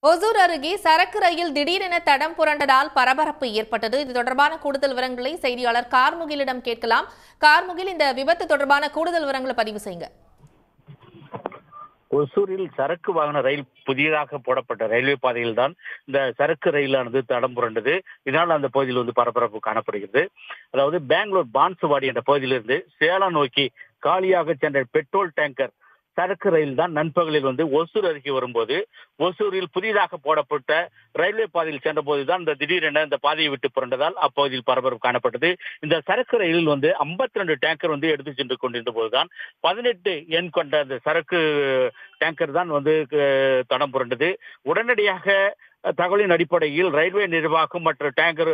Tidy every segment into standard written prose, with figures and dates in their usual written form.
ஒசூர் அருகே சரக்கு ரயில் திடீரென தடம் புரண்டதால் பரபரப்பு ஏற்பட்டது. இது தொடர்பான கூடுதல் விவரங்களை செய்தியாளர் கார்முகிலிடம் கேட்கலாம். கார்முகில், இந்த விபத்து தொடர்பான கூடுதல் விவரங்களை பதிவு செய்யுங்க. ஒசூரில் சரக்கு வாகன ரயில் புதியதாக போடப்பட்ட ரயில்வே பாதையில் தான் இந்த சரக்கு ரயிலானது தடம் புரண்டது. இதனால் அந்த பகுதியில் பரபரப்பு காணப்படுகிறது. அதாவது பெங்களூர் பான்சுவாடி என்ற பகுதியிலிருந்து சேலம் நோக்கி காலியாக சென்ற பெட்ரோல் டேங்கர் சரக்கு ரயில் தான் நண்பகலில் ஒசூர் அருகே வரும்போது ஒசூரில் புதிதாக போடப்பட்ட ரயில்வே பாதையில் சென்ற போதுதான் இந்த திடீரென இந்த பாதையை விட்டு புரண்டதால் அப்பகுதியில் பரபரப்பு காணப்பட்டது. இந்த சரக்கு ரயிலில் 52 டேங்கர் எடுத்து சென்று கொண்டிருந்த போதுதான் 18 எண் கொண்ட அந்த சரக்கு டேங்கர் தான் தடம் புரண்டது. உடனடியாக தகவலின் அடிப்படையில் ரயில்வே நிர்வாகம் மற்றும் டேங்கர்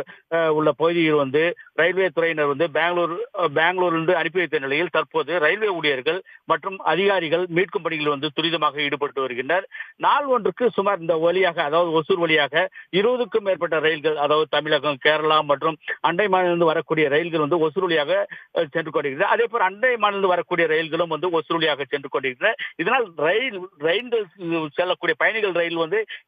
உள்ள பகுதியில் ரயில்வே துறையினர் பெங்களூரிலிருந்து அனுப்பி வைத்த நிலையில் தற்போது ரயில்வே ஊழியர்கள் மற்றும் அதிகாரிகள் மீட்கும் பணியில் துரிதமாக ஈடுபட்டு வருகின்றனர். நாள் ஒன்றுக்கு சுமார் இந்த வழியாக, அதாவது ஒசூர் வழியாக 20க்கும் மேற்பட்ட ரயில்கள், அதாவது தமிழகம், கேரளா மற்றும் அண்டை மாநிலம் வரக்கூடிய ரயில்கள் ஒசூர் வழியாக சென்று கொண்டிருக்கிறது. அதே போல் அண்டை மாநிலம் வரக்கூடிய ரயில்களும் ஒசூர் வழியாக சென்று கொண்டிருக்கிறது. இதனால் ரயில்கள் செல்லக்கூடிய பயணிகள் ரயில்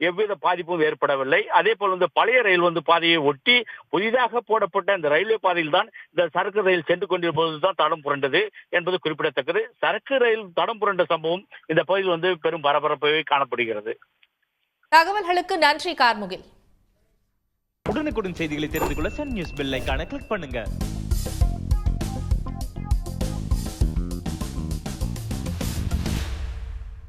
எவ்வித பாதிப்பும் ஏற்படவில்லை. அதே போல் பழைய ரயில் பாதையை ஒட்டி புதிதாக போடப்பட்ட இந்த ரயில்வே பாதையில் தான் இந்த சரக்கு ரயில் சென்று கொண்டிருப்பதுதான் தடம் புரண்டது என்பது குறிப்பிடத்தக்கது. சரக்கு ரயில் தடம் புரண்ட சம்பவம் இந்த பகுதியில் பெரும் பரபரப்பை காணப்படுகிறது. தகவல்களுக்கு நன்றி கார்முகில். உடனுக்குடன் செய்திகளை தெரிந்து கொள்ள சன் நியூஸ் பெல் ஐகானை கிளிக் பண்ணுங்க.